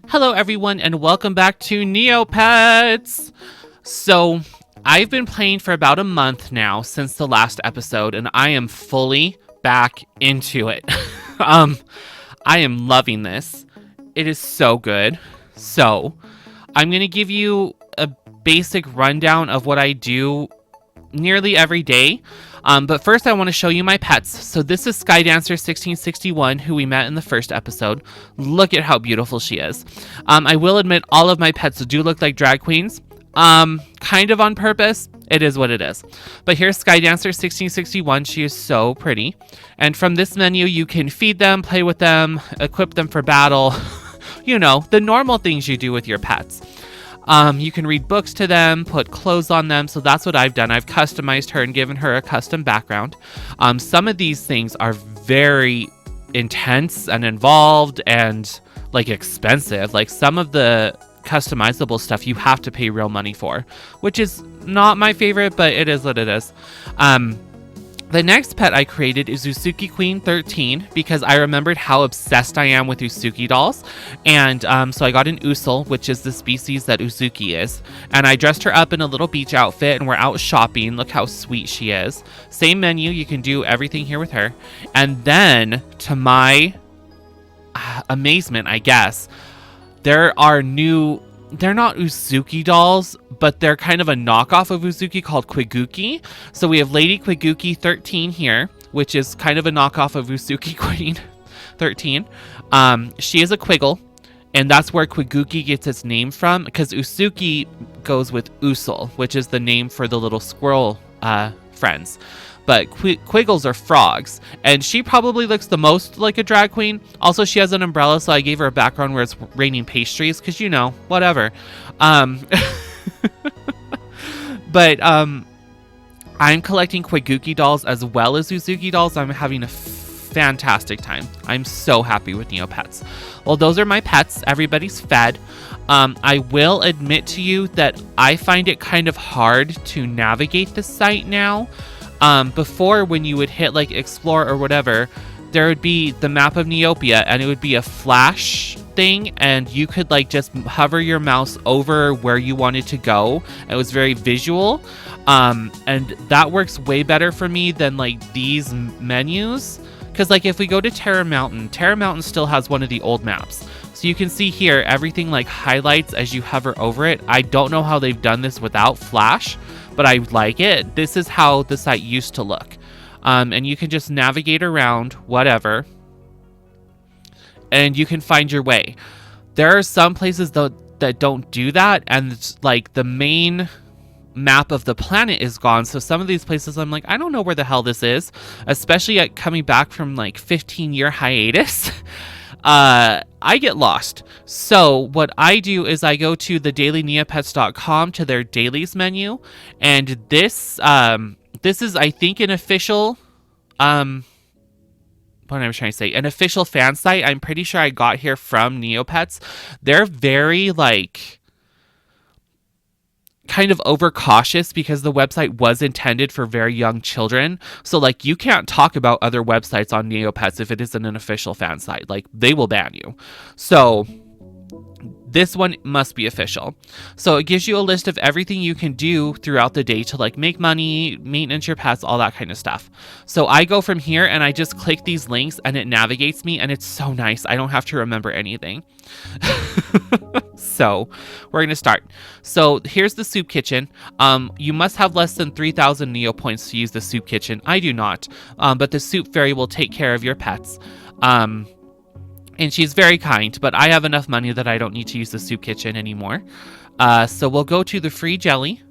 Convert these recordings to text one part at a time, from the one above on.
Hello everyone and welcome back to Neopets! So, I've been playing for about a month now since the last episode and I am fully back into it. I am loving this. It is so good. So, I'm going to give you a basic rundown of what I do nearly every day. But first I want to show you my pets. So this is Skydancer 1661, who we met in the first episode. Look at how beautiful she is. I will admit all of my pets do look like drag queens. Kind of on purpose. It is what it is. But here's Skydancer 1661. She is so pretty. And from this menu, you can feed them, play with them, equip them for battle. You know, the normal things you do with your pets. You can read books to them, put clothes on them. So that's what I've done. I've customized her and given her a custom background. Some of these things are very intense and involved and like expensive. Like some of the customizable stuff you have to pay real money for, which is not my favorite, but it is what it is. The next pet I created is Usuki Queen 13 because I remembered how obsessed I am with Usuki dolls. And so I got an Usul, which is the species that Usuki is. And I dressed her up in a little beach outfit and we're out shopping. Look how sweet she is. Same menu. You can do everything here with her. And then, to my amazement, I guess, there are new... They're not Usuki dolls, but they're kind of a knockoff of Usuki called Quiguki. So we have Lady Quiguki 13 here, which is kind of a knockoff of Usuki Queen 13. She is a Quiggle, and that's where Quiguki gets its name from, because Usuki goes with Usul, which is the name for the little squirrel friends. But Quiggles are frogs, and she probably looks the most like a drag queen. Also, she has an umbrella, so I gave her a background where it's raining pastries, because, you know, whatever. But I'm collecting Quiguki dolls as well as Usuki dolls. I'm having a fantastic time. I'm so happy with Neopets. Well, those are my pets. Everybody's fed. I will admit to you that I find it kind of hard to navigate the site now. Before, when you would hit like explore or whatever, there would be the map of Neopia and it would be a flash thing and you could like just hover your mouse over where you wanted to go. It was very visual. And that works way better for me than like these menus. Because like if we go to Terror Mountain still has one of the old maps. So you can see here, everything like highlights as you hover over it. I don't know how they've done this without flash, but I like it. This is how the site used to look. And you can just navigate around, whatever. And you can find your way. There are some places though that don't do that. And it's like the main map of the planet is gone. So some of these places I'm like, I don't know where the hell this is. Especially at coming back from like 15-year hiatus. I get lost. So what I do is I go to the dailyneopets.com to their dailies menu, and this is I think an official what am I trying to say? An official fan site. I'm pretty sure I got here from Neopets. They're very like kind of overcautious because the website was intended for very young children. So like you can't talk about other websites on Neopets if it isn't an official fan site. Like they will ban you. So this one must be official. So it gives you a list of everything you can do throughout the day to like make money, maintenance your pets, all that kind of stuff. So I go from here and I just click these links and it navigates me and it's so nice. I don't have to remember anything. So we're going to start. So here's the soup kitchen. You must have less than 3,000 Neo points to use the soup kitchen. I do not. But the soup fairy will take care of your pets. And she's very kind, but I have enough money that I don't need to use the soup kitchen anymore. So we'll go to the free jelly.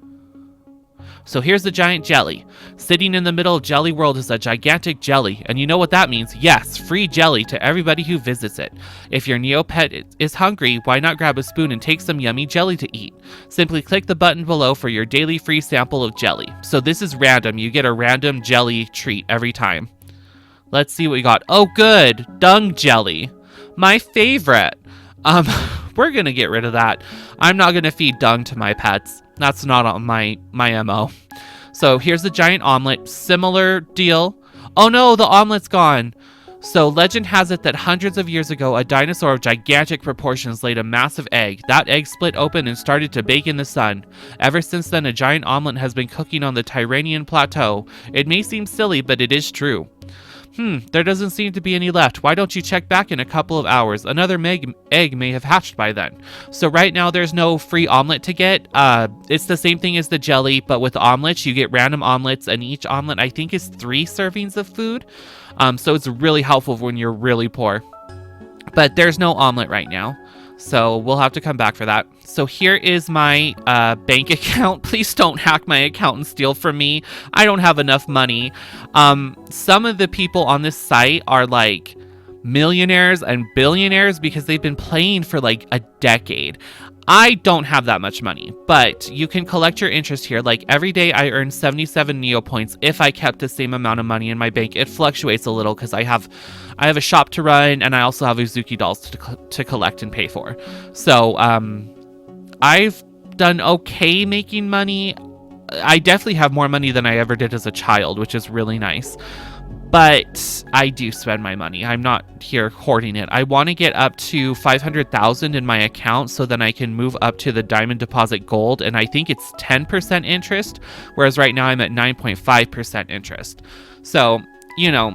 So here's the giant jelly. Sitting in the middle of Jelly World is a gigantic jelly. And you know what that means? Yes, free jelly to everybody who visits it. If your Neopet is hungry, why not grab a spoon and take some yummy jelly to eat? Simply click the button below for your daily free sample of jelly. So this is random. You get a random jelly treat every time. Let's see what we got. Oh, good. Dung jelly. My favorite. We're going to get rid of that. I'm not going to feed dung to my pets. That's not on my MO. So here's the giant omelet. Similar deal. Oh no, the omelet's gone. So legend has it that hundreds of years ago, a dinosaur of gigantic proportions laid a massive egg. That egg split open and started to bake in the sun. Ever since then, a giant omelet has been cooking on the Tyrrhenian Plateau. It may seem silly, but it is true. There doesn't seem to be any left. Why don't you check back in a couple of hours? Another egg may have hatched by then. So right now there's no free omelet to get. It's the same thing as the jelly, but with omelets, you get random omelets, and each omelet I think is 3 servings of food. So it's really helpful when you're really poor. But there's no omelet right now. So we'll have to come back for that. So here is my bank account. Please don't hack my account and steal from me. I don't have enough money. Some of the people on this site are like millionaires and billionaires because they've been playing for like a decade. I don't have that much money, but you can collect your interest here. Like every day I earn 77 Neo points if I kept the same amount of money in my bank. It fluctuates a little because I have a shop to run and I also have Uzuki dolls to collect and pay for. So I've done okay making money. I definitely have more money than I ever did as a child, which is really nice. But I do spend my money. I'm not here hoarding it. I want to get up to 500,000 in my account so then I can move up to the Diamond Deposit Gold. And I think it's 10% interest, whereas right now I'm at 9.5% interest. So, you know,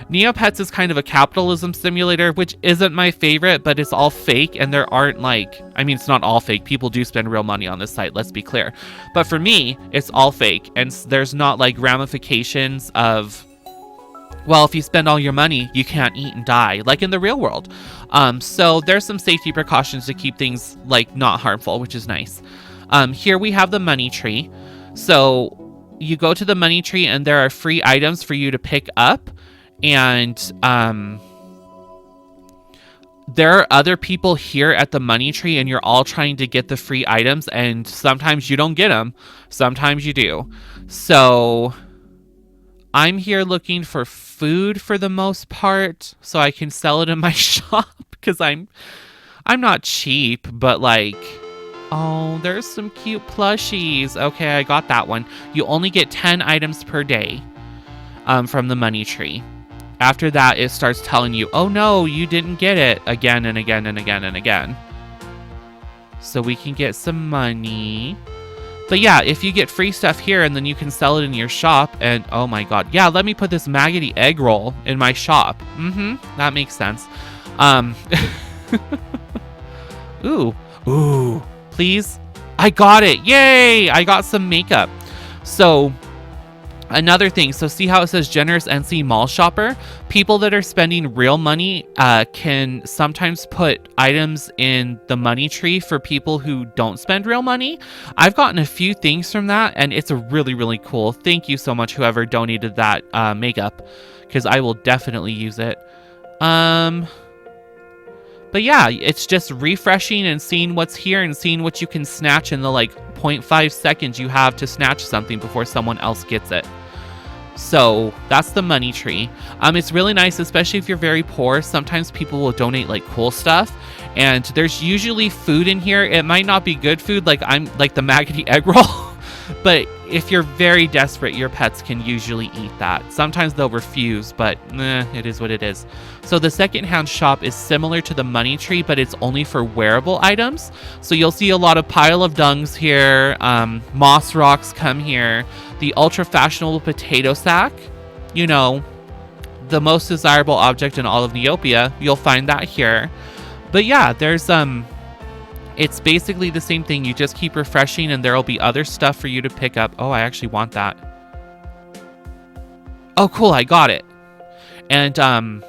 Neopets is kind of a capitalism simulator, which isn't my favorite, but it's all fake. And there aren't like, I mean, it's not all fake. People do spend real money on this site, let's be clear. But for me, it's all fake. And there's not like ramifications of, well, if you spend all your money, you can't eat and die, like in the real world. So there's some safety precautions to keep things like not harmful, which is nice. Here we have the money tree. So you go to the money tree and there are free items for you to pick up. And there are other people here at the money tree and you're all trying to get the free items. And sometimes you don't get them. Sometimes you do. So I'm here looking for food for the most part so I can sell it in my shop because I'm not cheap, but like, oh, there's some cute plushies. Okay, I got that one. You only get 10 items per day from the money tree. After that, it starts telling you, oh no, you didn't get it again and again and again and again. So we can get some money. But yeah, if you get free stuff here and then you can sell it in your shop and oh my god. Yeah, let me put this maggoty egg roll in my shop. That makes sense. Ooh, please. I got it. Yay! I got some makeup. So another thing, so see how it says generous NC mall shopper? People that are spending real money can sometimes put items in the money tree for people who don't spend real money. I've gotten a few things from that and it's really, really cool. Thank you so much whoever donated that makeup because I will definitely use it. But yeah, it's just refreshing and seeing what's here and seeing what you can snatch in the like 0.5 seconds you have to snatch something before someone else gets it. So that's the money tree. It's really nice, especially if you're very poor. Sometimes people will donate like cool stuff and there's usually food in here. It might not be good food like the maggoty egg roll, but if you're very desperate, your pets can usually eat that. Sometimes they'll refuse, but it is what it is. So the secondhand shop is similar to the money tree, but it's only for wearable items. So you'll see a lot of pile of dungs here. Moss rocks come here. The ultra fashionable potato sack, you know, the most desirable object in all of Neopia. You'll find that here. But yeah, there's it's basically the same thing. You just keep refreshing and there'll be other stuff for you to pick up. Oh, I actually want that. Oh, cool. I got it. And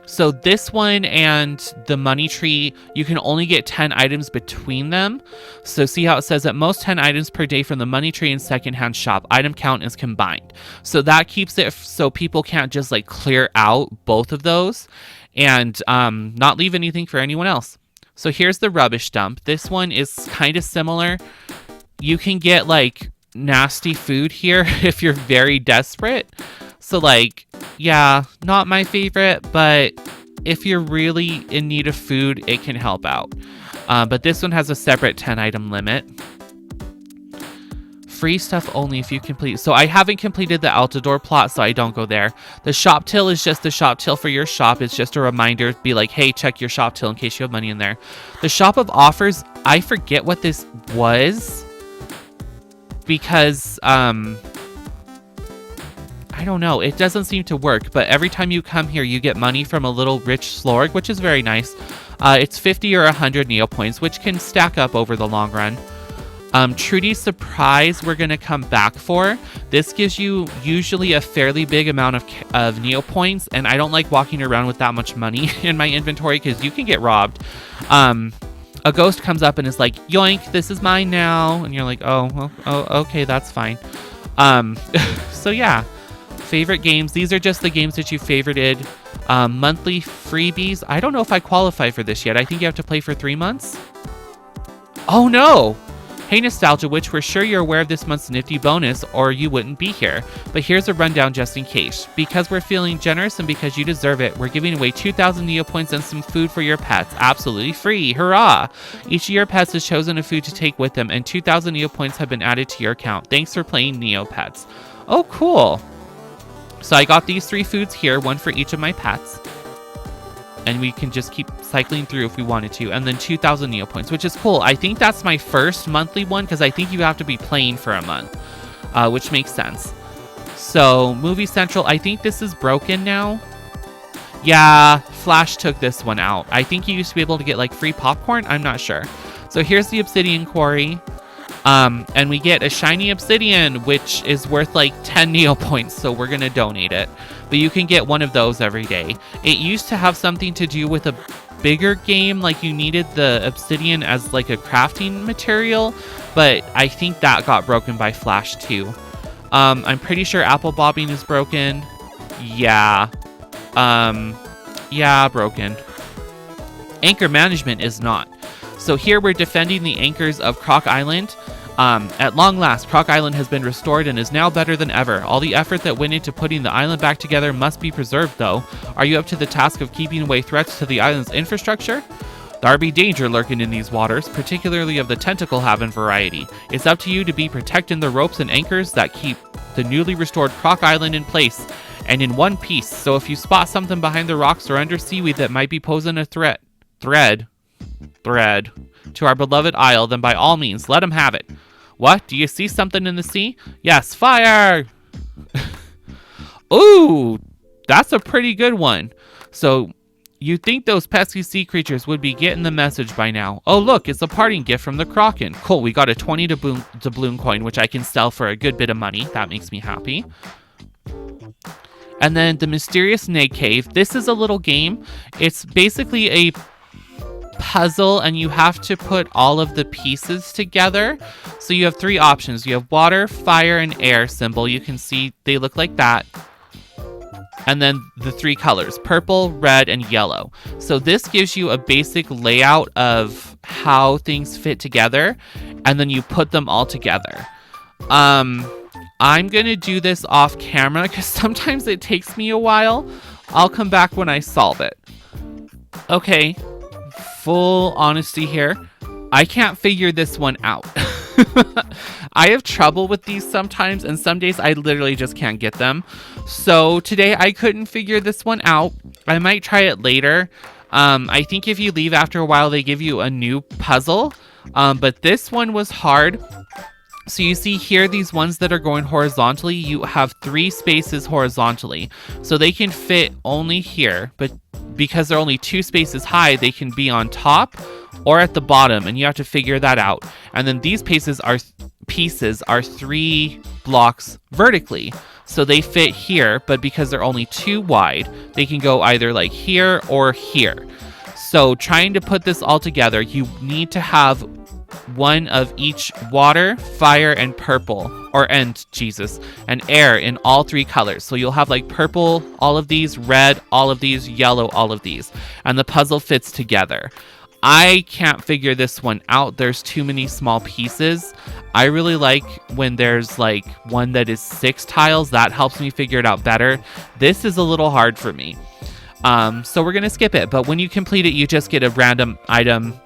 so this one and the money tree, you can only get 10 items between them. So see how it says at most 10 items per day from the money tree and secondhand shop. Item count is combined. So that keeps it so people can't just like clear out both of those and not leave anything for anyone else. So here's the rubbish dump. This one is kind of similar. You can get like nasty food here if you're very desperate. So like, yeah, not my favorite, but if you're really in need of food, it can help out. But this one has a separate 10 item limit. free stuff only if you complete. So I haven't completed the Altador plot, so I don't go there. The shop till is just the shop till for your shop. It's just a reminder to be like, hey, check your shop till in case you have money in there. The shop of offers, I forget what this was because I don't know. It doesn't seem to work, but every time you come here, you get money from a little rich slorg, which is very nice. It's 50 or 100 Neopoints, which can stack up over the long run. Trudy's Surprise, we're going to come back for. This gives you usually a fairly big amount of Neopoints, and I don't like walking around with that much money in my inventory because you can get robbed. A ghost comes up and is like, yoink, this is mine now. And you're like, oh, okay, that's fine. So yeah, favorite games. These are just the games that you favorited. Monthly freebies. I don't know if I qualify for this yet. I think you have to play for 3 months. Oh no! Hey Nostalgia Witch, we're sure you're aware of this month's nifty bonus or you wouldn't be here. But here's a rundown just in case. Because we're feeling generous and because you deserve it, we're giving away 2,000 Neopoints and some food for your pets. Absolutely free. Hurrah! Each of your pets has chosen a food to take with them and 2,000 Neopoints have been added to your account. Thanks for playing Neopets. Oh, cool. So I got these 3 foods here, one for each of my pets. And we can just keep cycling through if we wanted to. And then 2,000 Neopoints, which is cool. I think that's my first monthly one because I think you have to be playing for a month, which makes sense. So Movie Central, I think this is broken now. Yeah, Flash took this one out. I think you used to be able to get like free popcorn. I'm not sure. So here's the Obsidian Quarry. And we get a shiny obsidian, which is worth like 10 Neopoints, so we're going to donate it. But you can get one of those every day. It used to have something to do with a bigger game, like you needed the obsidian as like a crafting material, but I think that got broken by Flash too. I'm pretty sure apple bobbing is broken. Yeah. Yeah, broken. Anchor management is not. So here we're defending the anchors of Croc Island. At long last, Croc Island has been restored and is now better than ever. All the effort that went into putting the island back together must be preserved, though. Are you up to the task of keeping away threats to the island's infrastructure? There be danger lurking in these waters, particularly of the tentacle-having variety. It's up to you to be protecting the ropes and anchors that keep the newly restored Croc Island in place and in one piece. So if you spot something behind the rocks or under seaweed that might be posing a threat to our beloved isle, then by all means, let them have it. What? Do you see something in the sea? Yes, fire! Ooh, that's a pretty good one. So, you'd think those pesky sea creatures would be getting the message by now. Oh, look, it's a parting gift from the Kraken. Cool, we got a 20 doubloon coin, which I can sell for a good bit of money. That makes me happy. And then the Mysterious Neg Cave. This is a little game. It's basically a puzzle and you have to put all of the pieces together. So you have 3 options. You have water, fire, and air symbol. You can see they look like that. And then the 3 colors, purple, red, and yellow. So this gives you a basic layout of how things fit together, and then you put them all together. I'm gonna do this off camera because sometimes it takes me a while. I'll come back when I solve it. Okay. Full honesty here, I can't figure this one out. I have trouble with these sometimes, and some days I literally just can't get them. So today I couldn't figure this one out. I might try it later. I think if you leave after a while, they give you a new puzzle. But this one was hard. So you see here, these ones that are going horizontally, you have 3 spaces horizontally. So they can fit only here, but because they're only 2 spaces high, they can be on top or at the bottom, and you have to figure that out. And then these pieces are 3 blocks vertically. So they fit here, but because they're only 2 wide, they can go either like here or here. So trying to put this all together, you need to have one of each water, fire, and purple, and air in all 3 colors. So you'll have like purple, all of these, red, all of these, yellow, all of these, and the puzzle fits together. I can't figure this one out. There's too many small pieces. I really like when there's like one that is 6 tiles. That helps me figure it out better. This is a little hard for me. So we're gonna skip it, but when you complete it, you just get a random item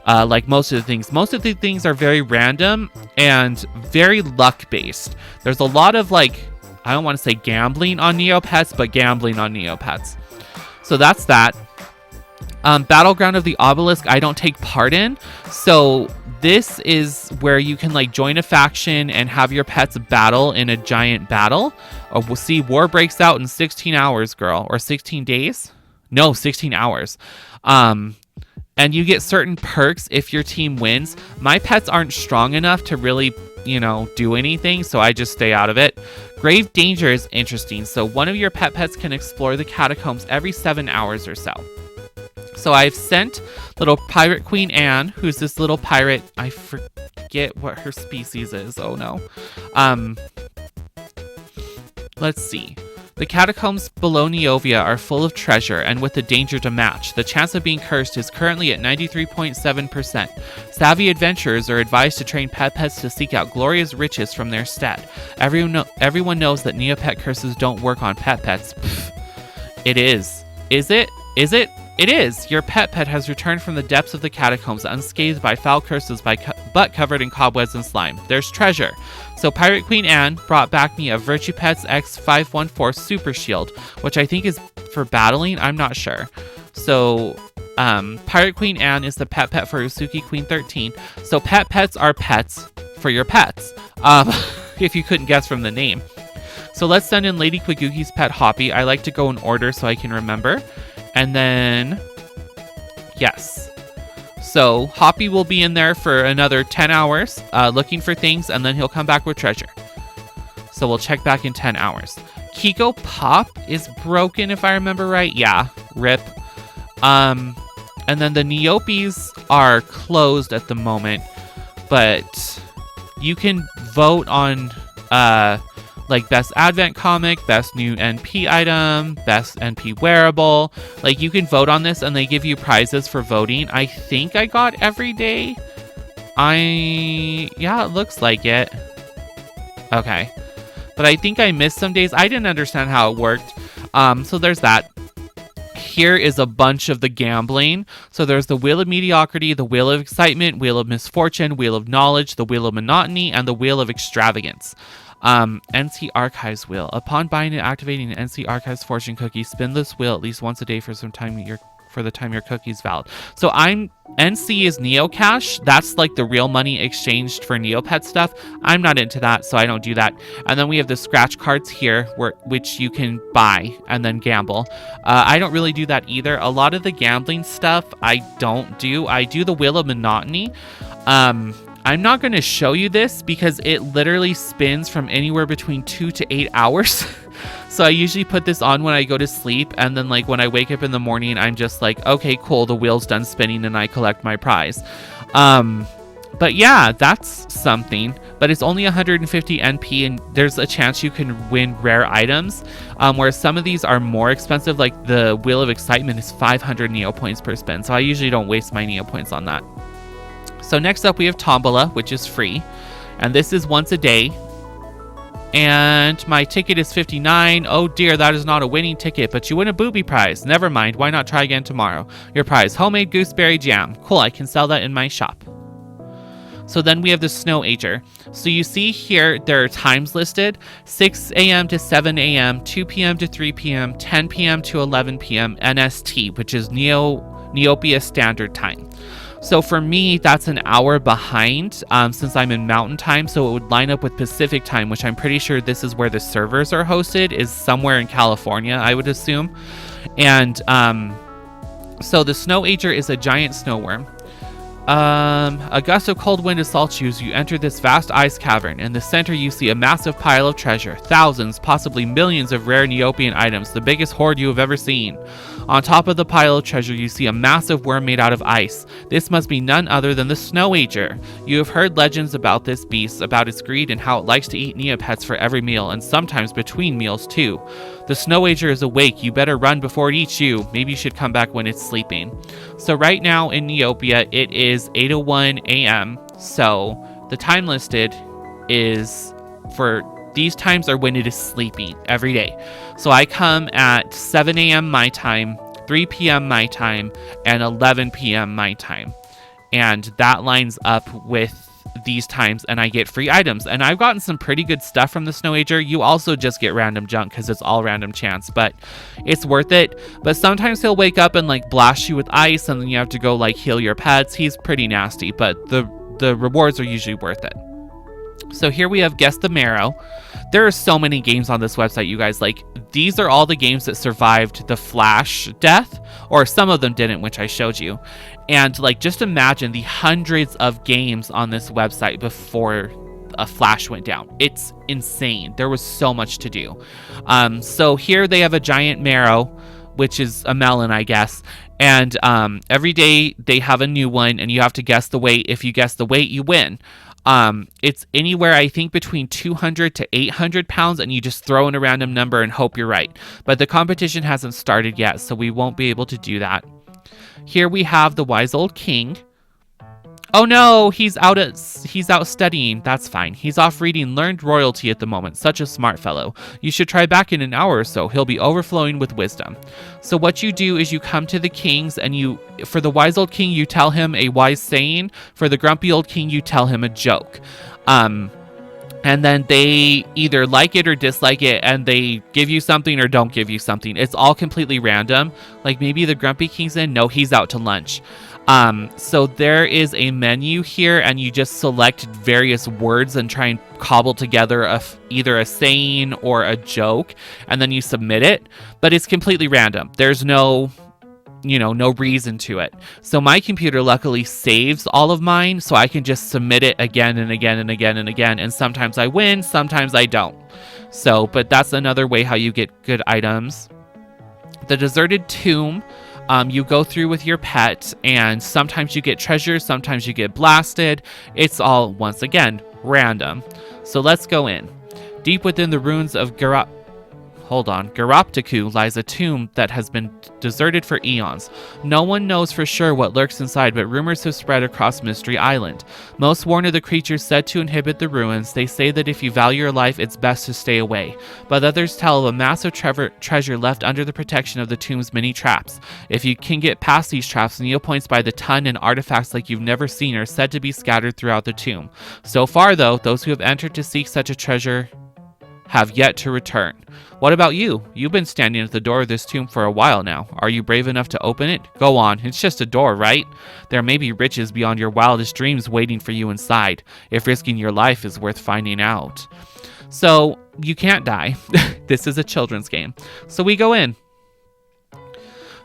like most of the things. Most of the things are very random and very luck based. There's a lot of like, I don't want to say gambling on Neopets, but gambling on Neopets. So that's that. Battleground of the Obelisk, I don't take part in. So this is where you can like join a faction and have your pets battle in a giant battle. We'll see, war breaks out in 16 hours, girl. Or 16 days? No, 16 hours. And you get certain perks if your team wins. My pets aren't strong enough to really, do anything, so I just stay out of it. Grave Danger is interesting. So one of your pets can explore the catacombs every 7 hours or so. So I've sent little Pirate Queen Anne, who's this little pirate. I forget what her species is. Oh no. Let's see. The catacombs below Neovia are full of treasure, and with the danger to match, the chance of being cursed is currently at 93.7%. Savvy adventurers are advised to train pets to seek out glorious riches from their stead. Everyone knows that Neopet curses don't work on pets. Pfft. It is. Is it? Is it? It is! Your pet has returned from the depths of the catacombs unscathed by foul curses but covered in cobwebs and slime. There's treasure. So Pirate Queen Anne brought back me a Virtue Pets X514 Super Shield, which I think is for battling. I'm not sure. So Pirate Queen Anne is the pet for Usuki Queen 13. So pets are pets for your pets. If you couldn't guess from the name. So let's send in Lady Quigugi's pet Hoppy. I like to go in order so I can remember. And then, yes. So Hoppy will be in there for another 10 hours looking for things, and then he'll come back with treasure. So we'll check back in 10 hours. Kiko Pop is broken, if I remember right. Yeah, rip. And then the Neopets are closed at the moment, but you can vote on like best advent comic, best new NP item, best NP wearable. Like you can vote on this and they give you prizes for voting. I think I got every day. Yeah, it looks like it. Okay. But I think I missed some days. I didn't understand how it worked. So there's that. Here is a bunch of the gambling. So there's the Wheel of Mediocrity, the Wheel of Excitement, Wheel of Misfortune, Wheel of Knowledge, the Wheel of Monotony, and the Wheel of Extravagance. NC Archives Wheel. Upon buying and activating an NC Archives fortune cookie, spin this wheel at least once a day for the time your cookie's valid. So NC is Neocash. That's like the real money exchanged for Neopet stuff. I'm not into that, so I don't do that. And then we have the scratch cards here, which you can buy and then gamble. I don't really do that either. A lot of the gambling stuff I don't do. I do the Wheel of Monotony. I'm not going to show you this because it literally spins from anywhere between 2 to 8 hours. So I usually put this on when I go to sleep. And then like when I wake up in the morning, I'm just like, okay, cool. The wheel's done spinning and I collect my prize. But yeah, that's something. But it's only 150 NP and there's a chance you can win rare items. Whereas some of these are more expensive. Like the Wheel of Excitement is 500 Neo points per spin. So I usually don't waste my Neo points on that. So next up we have Tombola, which is free. And this is once a day. And my ticket is 59. Oh dear, that is not a winning ticket, but you win a booby prize. Never mind, why not try again tomorrow? Your prize, homemade gooseberry jam. Cool, I can sell that in my shop. So then we have the Snow Ager. So you see here, there are times listed. 6 a.m. to 7 a.m., 2 p.m. to 3 p.m., 10 p.m. to 11 p.m., NST, which is Neopia Standard Time. So for me, that's an hour behind since I'm in Mountain Time. So it would line up with Pacific Time, which I'm pretty sure this is where the servers are hosted, is somewhere in California, I would assume. And so the Snow Ager is a giant snowworm. A gust of cold wind assaults you as you enter this vast ice cavern. In the center, you see a massive pile of treasure. Thousands, possibly millions of rare Neopian items, the biggest hoard you have ever seen. On top of the pile of treasure, you see a massive worm made out of ice. This must be none other than the Snow Ager. You have heard legends about this beast, about its greed and how it likes to eat Neopets for every meal, and sometimes between meals too. The Snow Ager is awake. You better run before it eats you. Maybe you should come back when it's sleeping. So right now in Neopia, it is 8:01 a.m. So the time listed is for these times are when it is sleeping every day. So I come at 7 a.m. my time, 3 p.m. my time, and 11 p.m. my time. and that lines up with these times, and I get free items. And I've gotten some pretty good stuff from the Snow Ager. You also just get random junk because it's all random chance, but it's worth it. But sometimes he'll wake up and like blast you with ice, and then you have to go like heal your pets. He's pretty nasty, but the rewards are usually worth it. So here we have Guess the Marrow. There are so many games on this website, you guys. Like, these are all the games that survived the Flash death, or some of them didn't, which I showed you. And like, just imagine the hundreds of games on this website before a Flash went down. It's insane. There was so much to do. So here they have a giant marrow, which is a melon, I guess. And every day they have a new one, and you have to guess the weight. If you guess the weight, you win. It's anywhere, I think, between 200 to 800 pounds, and you just throw in a random number and hope you're right. But the competition hasn't started yet, so we won't be able to do that. Here we have the Wise Old King. Oh no, he's out studying. That's fine. He's off reading Learned Royalty at the moment. Such a smart fellow. You should try back in an hour or so. He'll be overflowing with wisdom. So what you do is you come to the kings, and for the Wise Old King, you tell him a wise saying. For the Grumpy Old King, you tell him a joke. And then they either like it or dislike it, and they give you something or don't give you something. It's all completely random. Like, maybe the Grumpy King's in. No, he's out to lunch. So there is a menu here, and you just select various words and try and cobble together either a saying or a joke, and then you submit it. But it's completely random. There's no reason to it. So my computer luckily saves all of mine, so I can just submit it again and again and again and again. And sometimes I win, sometimes I don't. But that's another way how you get good items. The Deserted Tomb. You go through with your pet, and sometimes you get treasure, sometimes you get blasted. It's all, once again, random. So let's go in. Deep within the ruins of Garoptaku lies a tomb that has been deserted for eons. No one knows for sure what lurks inside, but rumors have spread across Mystery Island. Most warn of the creatures said to inhabit the ruins. They say that if you value your life, it's best to stay away. But others tell of a massive treasure left under the protection of the tomb's many traps. If you can get past these traps, Neopoints by the ton and artifacts like you've never seen are said to be scattered throughout the tomb. So far, though, those who have entered to seek such a treasure have yet to return. What about you? You've been standing at the door of this tomb for a while now. Are you brave enough to open it? Go on, it's just a door, right? There may be riches beyond your wildest dreams waiting for you inside, if risking your life is worth finding out. So, you can't die. This is a children's game. So we go in.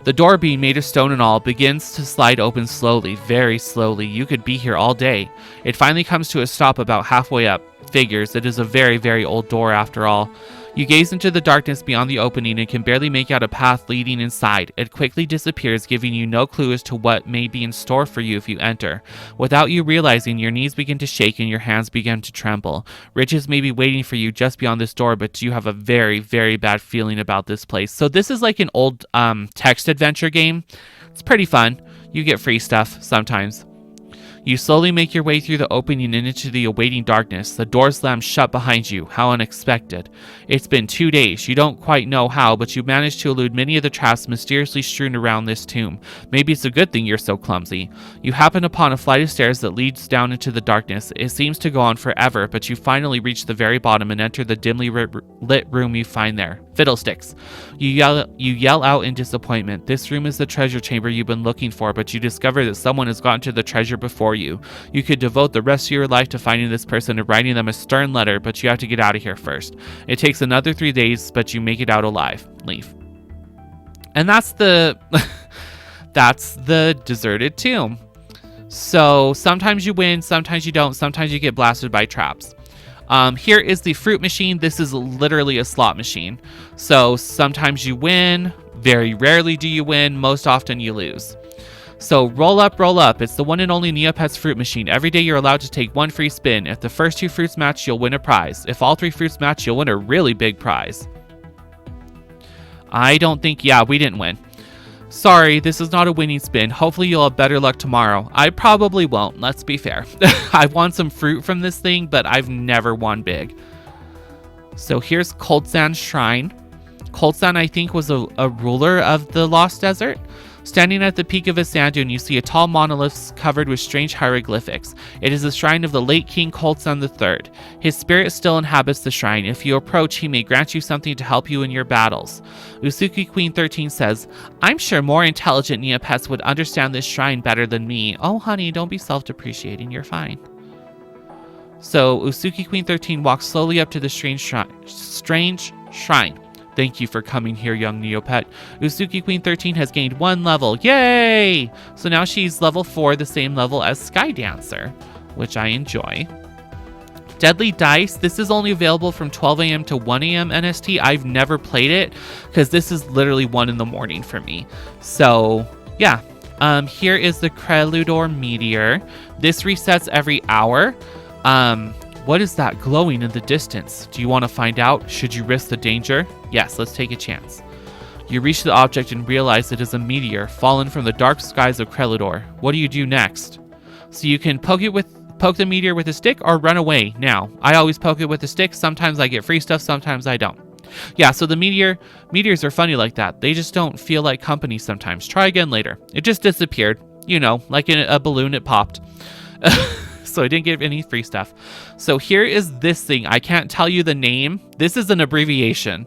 The door, being made of stone and all, begins to slide open slowly, very slowly. You could be here all day. It finally comes to a stop about halfway up. Figures, it is a very, very old door after all. You gaze into the darkness beyond the opening and can barely make out a path leading inside. It quickly disappears, giving you no clue as to what may be in store for you if you enter. Without you realizing, your knees begin to shake and your hands begin to tremble. Riches may be waiting for you just beyond this door, but you have a very, very bad feeling about this place. So this is like an old text adventure game. It's pretty fun. You get free stuff sometimes. You slowly make your way through the opening and into the awaiting darkness. The door slams shut behind you. How unexpected. It's been 2 days. You don't quite know how, but you managed to elude many of the traps mysteriously strewn around this tomb. Maybe it's a good thing you're so clumsy. You happen upon a flight of stairs that leads down into the darkness. It seems to go on forever, but you finally reach the very bottom and enter the dimly lit room you find there. Fiddlesticks. You yell out in disappointment. This room is the treasure chamber you've been looking for, but you discover that someone has gotten to the treasure before you. You could devote the rest of your life to finding this person and writing them a stern letter, but you have to get out of here first. It takes another 3 days, but you make it out alive. Leave. And that's the that's the Deserted Tomb. So sometimes you win, sometimes you don't, sometimes you get blasted by traps. Here is the fruit machine. This is literally a slot machine. So sometimes you win, very rarely do you win, most often you lose. So roll up, roll up. It's the one and only Neopets fruit machine. Every day you're allowed to take one free spin. If the first 2 fruits match, you'll win a prize. If all 3 fruits match, you'll win a really big prize. I don't think, yeah, we didn't win. Sorry, this is not a winning spin. Hopefully you'll have better luck tomorrow. I probably won't, let's be fair. I've won some fruit from this thing, but I've never won big. So here's Coltsan's Shrine. Coltsan, I think, was a ruler of the Lost Desert. Standing at the peak of a sand dune, you see a tall monolith covered with strange hieroglyphics. It is the shrine of the late King Koltsan III. His spirit still inhabits the shrine. If you approach, he may grant you something to help you in your battles. Usuki Queen 13 says, I'm sure more intelligent Neopets would understand this shrine better than me. Oh, honey, don't be self-depreciating. You're fine. So, Usuki Queen 13 walks slowly up to the strange shrine. Thank you for coming here, young Neopet. Usuki Queen 13 has gained 1 level. Yay! So now she's level 4, the same level as Sky Dancer, which I enjoy. Deadly Dice. This is only available from 12 a.m. to 1 a.m. NST. I've never played it because this is literally 1 in the morning for me. So, yeah. Here is the Creludor Meteor. This resets every hour. What is that glowing in the distance? Do you want to find out? Should you risk the danger? Yes, let's take a chance. You reach the object and realize it is a meteor fallen from the dark skies of Creludor. What do you do next? So you can poke the meteor with a stick or run away. Now, I always poke it with a stick. Sometimes I get free stuff, sometimes I don't. Yeah, so the meteors are funny like that. They just don't feel like company sometimes. Try again later. It just disappeared. You know, like in a balloon, it popped. So I didn't get any free stuff. So here is this thing. I can't tell you the name. This is an abbreviation.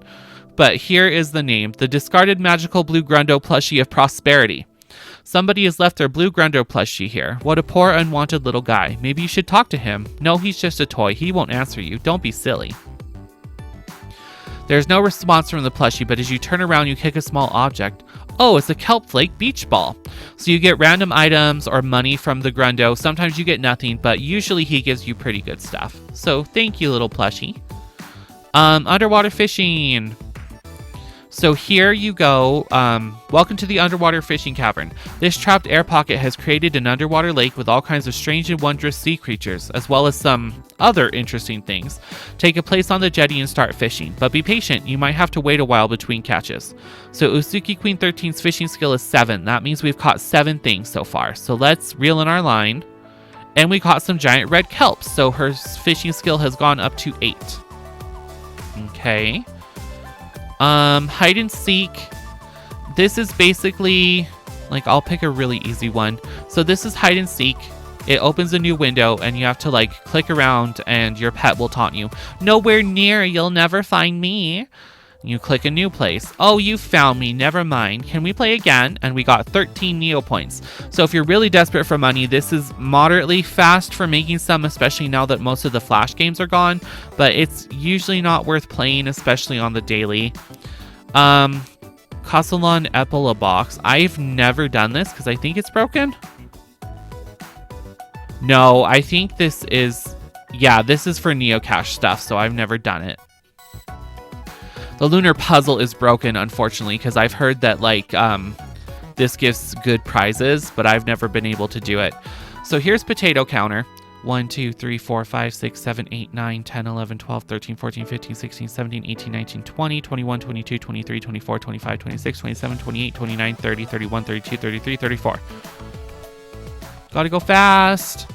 But here is the name. The discarded magical blue Grundo plushie of prosperity. Somebody has left their blue Grundo plushie here. What a poor, unwanted little guy. Maybe you should talk to him. No, he's just a toy. He won't answer you. Don't be silly. There's no response from the plushie, but as you turn around, you kick a small object. Oh, it's a kelp flake beach ball. So you get random items or money from the Grundo. Sometimes you get nothing, but usually he gives you pretty good stuff. So thank you, little plushie. Underwater fishing. So here you go. Welcome to the underwater fishing cavern. This trapped air pocket has created an underwater lake with all kinds of strange and wondrous sea creatures, as well as some other interesting things. Take a place on the jetty and start fishing, but be patient. You might have to wait a while between catches. So Usuki Queen 13's fishing skill is 7. That means we've caught 7 things so far. So let's reel in our line. And we caught some giant red kelps, so her fishing skill has gone up to 8. Okay. Hide and seek. This is basically, like, I'll pick a really easy one. So this is hide and seek. It opens a new window and you have to like click around and your pet will taunt you. Nowhere near, you'll never find me. You click a new place. Oh, you found me. Never mind. Can we play again? And we got 13 Neo points. So if you're really desperate for money, this is moderately fast for making some, especially now that most of the Flash games are gone. But it's usually not worth playing, especially on the daily. Castellan Epola box. I've never done this because I think it's broken. No, I think this is... Yeah, this is for Neocash stuff, so I've never done it. The lunar puzzle is broken, unfortunately, because I've heard that, like, this gives good prizes, but I've never been able to do it. So here's potato counter. 1, 2, 3, 4, 5, 6, 7, 8, 9, 10, 11, 12, 13, 14, 15, 16, 17, 18, 19, 20, 21, 22, 23, 24, 25, 26, 27, 28, 29, 30, 31, 32, 33, 34. Gotta go fast.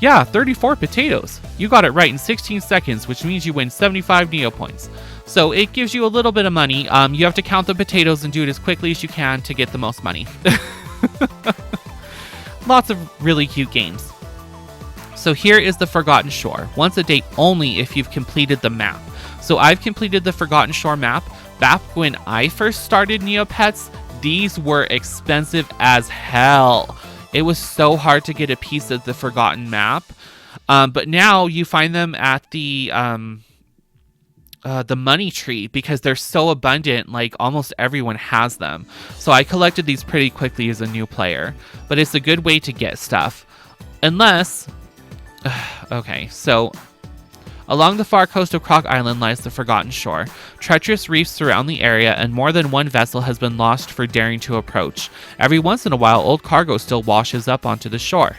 Yeah, 34 potatoes. You got it right in 16 seconds, which means you win 75 Neo points. So it gives you a little bit of money. You have to count the potatoes and do it as quickly as you can to get the most money. Lots of really cute games. So here is the Forgotten Shore. Once a day only if you've completed the map. So I've completed the Forgotten Shore map. Back when I first started Neopets, these were expensive as hell. It was so hard to get a piece of the Forgotten map. But now you find them at the money tree because they're so abundant, like almost everyone has them. So I collected these pretty quickly as a new player, but it's a good way to get stuff. Unless, okay, so along the far coast of Croc Island lies the Forgotten Shore. Treacherous reefs surround the area, and more than one vessel has been lost for daring to approach. Every once in a while, old cargo still washes up onto the shore.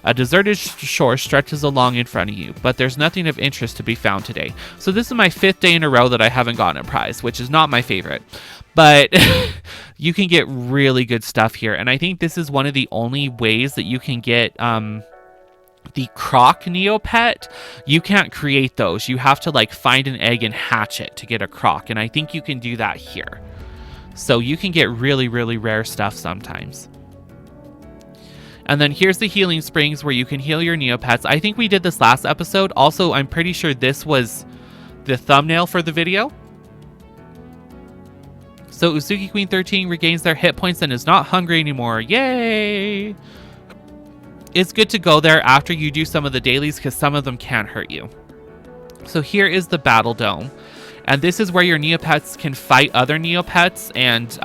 A deserted shore stretches along in front of you, but there's nothing of interest to be found today. So this is my 5th day in a row that I haven't gotten a prize, which is not my favorite. But you can get really good stuff here, and I think this is one of the only ways that you can get the Croc Neopet. You can't create those. You have to like find an egg and hatch it to get a Croc, and I think you can do that here. So you can get really, really rare stuff sometimes. And then here's the healing springs where you can heal your Neopets. I think we did this last episode. Also, I'm pretty sure this was the thumbnail for the video. So Uzuki Queen 13 regains their hit points and is not hungry anymore. Yay! It's good to go there after you do some of the dailies because some of them can hurt you. So here is the Battle Dome. And this is where your Neopets can fight other Neopets, and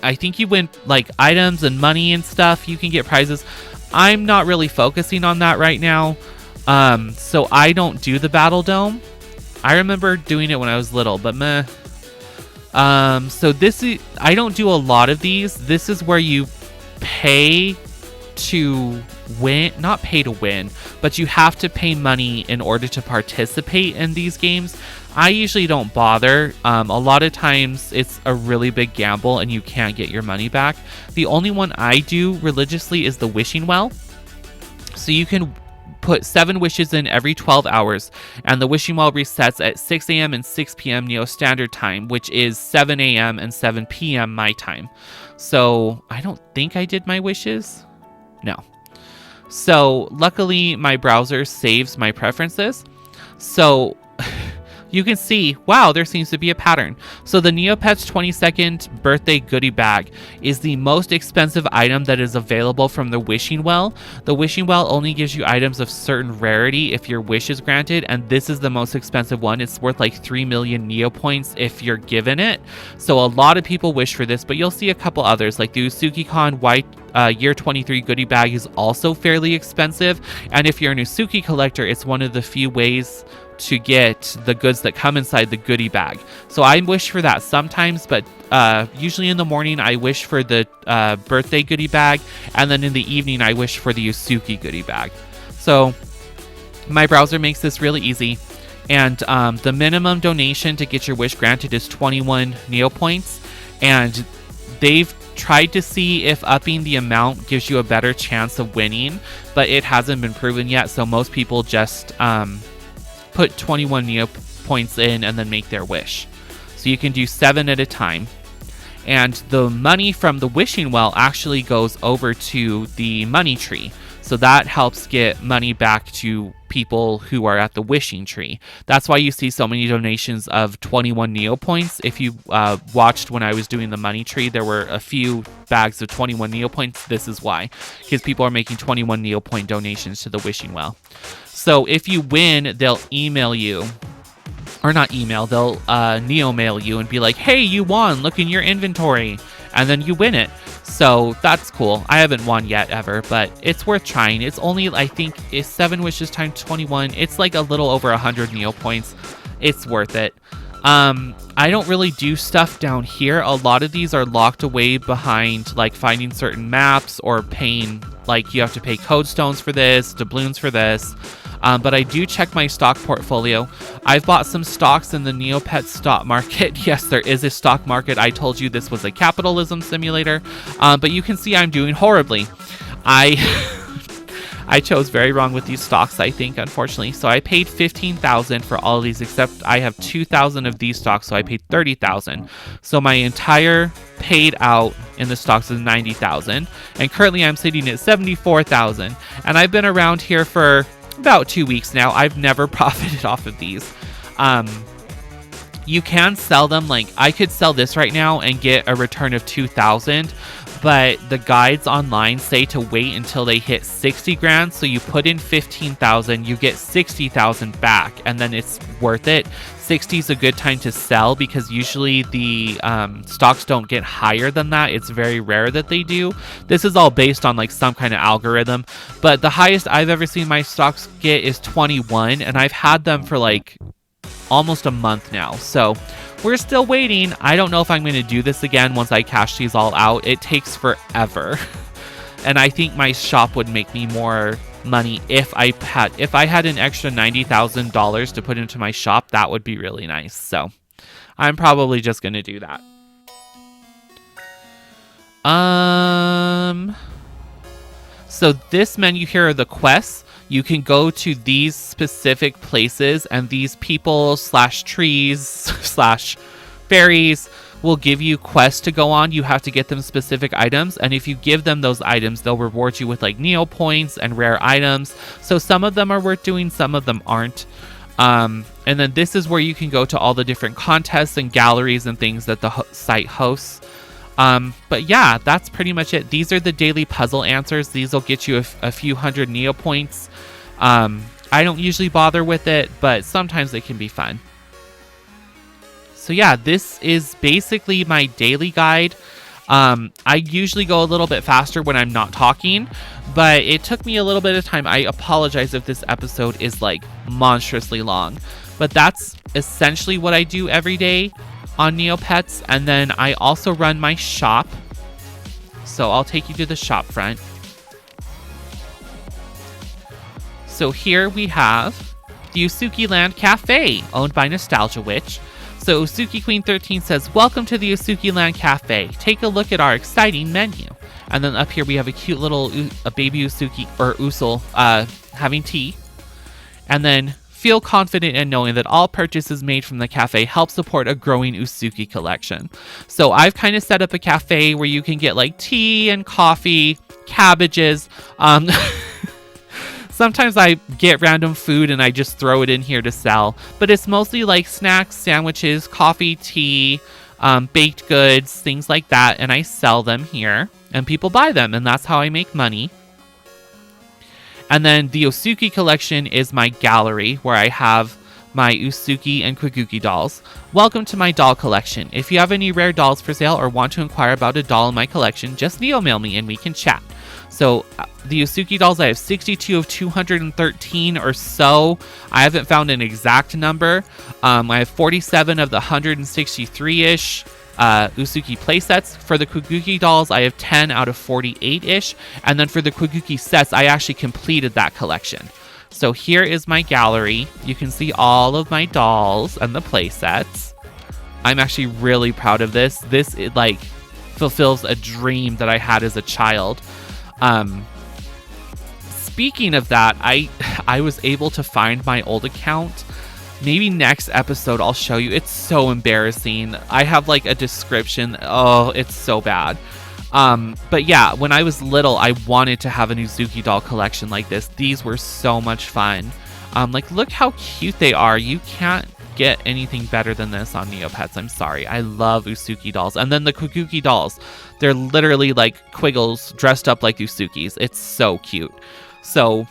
I think you win like items and money and stuff. You can get prizes. I'm not really focusing on that right now, so I don't do the Battle Dome. I remember doing it when I was little, but meh. So this is, I don't do a lot of these. This is where you pay to win, not pay to win, but you have to pay money in order to participate in these games. I usually don't bother. A lot of times it's a really big gamble and you can't get your money back. The only one I do religiously is the Wishing Well. So you can put 7 wishes in every 12 hours, and the Wishing Well resets at 6 a.m. and 6 p.m. Neo Standard Time, which is 7 a.m. and 7 p.m. my time. So I don't think I did my wishes. No. So luckily my browser saves my preferences. So you can see, wow, there seems to be a pattern. So the Neopets 22nd birthday goodie bag is the most expensive item that is available from the Wishing Well. The Wishing Well only gives you items of certain rarity if your wish is granted, and this is the most expensive one. It's worth like 3 million Neo points if you're given it. So a lot of people wish for this, but you'll see a couple others, like the Usuki-Con White Year 23 goodie bag is also fairly expensive, and if you're an Usuki collector, it's one of the few ways to get the goods that come inside the goodie bag. So I wish for that sometimes, but usually in the morning I wish for the birthday goodie bag, and then in the evening I wish for the Usuki goodie bag. So my browser makes this really easy, and the minimum donation to get your wish granted is 21 Neo points, and they've tried to see if upping the amount gives you a better chance of winning, but it hasn't been proven yet, so most people just put 21 Neo points in and then make their wish. So you can do 7 at a time. And the money from the Wishing Well actually goes over to the money tree. So that helps get money back to people who are at the wishing tree. That's why you see so many donations of 21 Neo points. If you watched when I was doing the money tree, there were a few bags of 21 Neo points. This is why, because people are making 21 Neo point donations to the Wishing Well. So if you win, they'll email you, or not email, they'll Neo mail you and be like, hey, you won, look in your inventory, and then you win it. So that's cool. I haven't won yet ever, but it's worth trying. It's only, I think, is 7 wishes times 21. It's like a little over 100 Neo points. It's worth it. I don't really do stuff down here. A lot of these are locked away behind like finding certain maps or paying, like you have to pay code stones for this, doubloons for this. But I do check my stock portfolio. I've bought some stocks in the Neopets stock market. Yes, there is a stock market. I told you this was a capitalism simulator. But you can see I'm doing horribly. I chose very wrong with these stocks, I think, unfortunately. So I paid $15,000 for all of these, except I have 2,000 of these stocks, so I paid $30,000. So my entire paid out in the stocks is $90,000, and currently I'm sitting at $74,000. And I've been around here for about 2 weeks now. I've never profited off of these. You can sell them. Like I could sell this right now and get a return of 2,000. But the guides online say to wait until they hit 60 grand. So you put in 15,000, you get 60,000 back, and then it's worth it. 60 is a good time to sell because usually the stocks don't get higher than that. It's very rare that they do. This is all based on like some kind of algorithm. But the highest I've ever seen my stocks get is 21, and I've had them for like almost a month now. So we're still waiting. I don't know if I'm going to do this again once I cash these all out. It takes forever. And I think my shop would make me more money if I had an extra $90,000 to put into my shop. That would be really nice. So I'm probably just going to do that. So this menu here are the quests. You can go to these specific places, and these people / trees / fairies will give you quests to go on. You have to get them specific items, and if you give them those items, they'll reward you with like Neopoints and rare items. So some of them are worth doing, some of them aren't. And then this is where you can go to all the different contests and galleries and things that the site hosts. But yeah, that's pretty much it. These are the daily puzzle answers. These will get you a few hundred Neopoints. I don't usually bother with it, but sometimes it can be fun. So yeah, this is basically my daily guide. I usually go a little bit faster when I'm not talking, but it took me a little bit of time. I apologize if this episode is like monstrously long, but that's essentially what I do every day on Neopets. And then I also run my shop. So I'll take you to the shop front. So here we have the Usuki Land Cafe, owned by Nostalgia Witch. So Usuki Queen 13 says, "Welcome to the Usuki Land Cafe. Take a look at our exciting menu." And then up here we have a cute little a baby Usuki, or Usul, having tea. And then, feel confident in knowing that all purchases made from the cafe help support a growing Usuki collection. So I've kind of set up a cafe where you can get like tea and coffee, cabbages. Sometimes I get random food and I just throw it in here to sell. But it's mostly like snacks, sandwiches, coffee, tea, baked goods, things like that. And I sell them here and people buy them. And that's how I make money. And then the Usuki collection is my gallery where I have my Usuki and Kwaguki dolls. Welcome to my doll collection. If you have any rare dolls for sale or want to inquire about a doll in my collection, just neo-mail me and we can chat. So the Usuki dolls, I have 62 of 213 or so. I haven't found an exact number. I have 47 of the 163-ish Usuki playsets. For the Kwaguki dolls, I have 10 out of 48-ish. And then for the Kwaguki sets, I actually completed that collection. So here is my gallery. You can see all of my dolls and the playsets. I'm actually really proud of this. This, it like fulfills a dream that I had as a child. Speaking of that, I was able to find my old account. Maybe next episode I'll show you. It's so embarrassing. I have like a description. Oh, it's so bad. But yeah, when I was little, I wanted to have an Usuki doll collection like this. These were so much fun. Like, look how cute they are. You can't get anything better than this on Neopets. I'm sorry. I love Usuki dolls. And then the Kwaguki dolls. They're literally like Quiggles dressed up like Usukis. It's so cute. So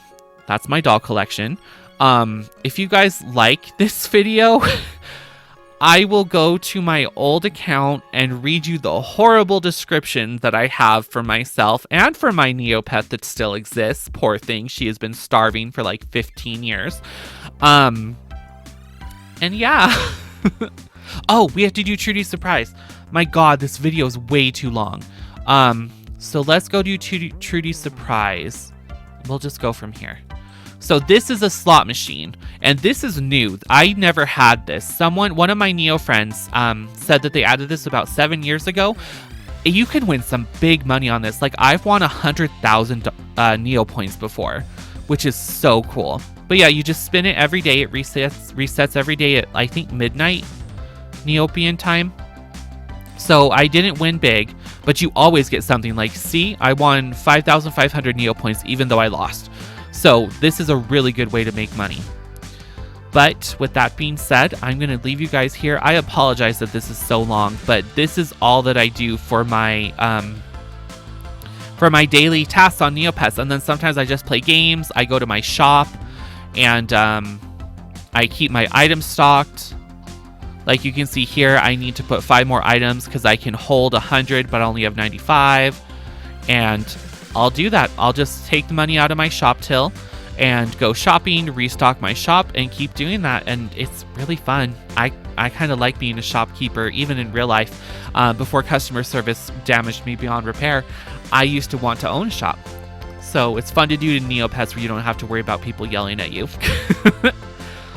that's my doll collection. If you guys like this video, I will go to my old account and read you the horrible description that I have for myself and for my Neopet that still exists. Poor thing. She has been starving for like 15 years. And yeah. Oh, we have to do Trudy's surprise. My God, this video is way too long. So let's go do Trudy's surprise. We'll just go from here. So this is a slot machine, and this is new. I never had this. One of my Neo friends said that they added this about 7 years ago. You can win some big money on this. Like, I've won 100,000 Neo points before, which is so cool. But yeah, you just spin it every day. It resets every day at, I think, midnight Neopian time. So I didn't win big, but you always get something. Like, see, I won 5,500 Neo points even though I lost. So this is a really good way to make money. But with that being said, I'm going to leave you guys here. I apologize that this is so long, but this is all that I do for my daily tasks on Neopets. And then sometimes I just play games. I go to my shop and I keep my items stocked. Like you can see here, I need to put 5 more items because I can hold 100, but I only have 95. And I'll do that. I'll just take the money out of my shop till and go shopping, restock my shop, and keep doing that. And it's really fun. I kind of like being a shopkeeper, even in real life. Before customer service damaged me beyond repair, I used to want to own a shop. So it's fun to do in Neopets where you don't have to worry about people yelling at you.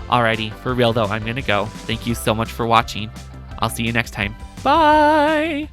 Alrighty, for real though, I'm gonna go. Thank you so much for watching. I'll see you next time. Bye!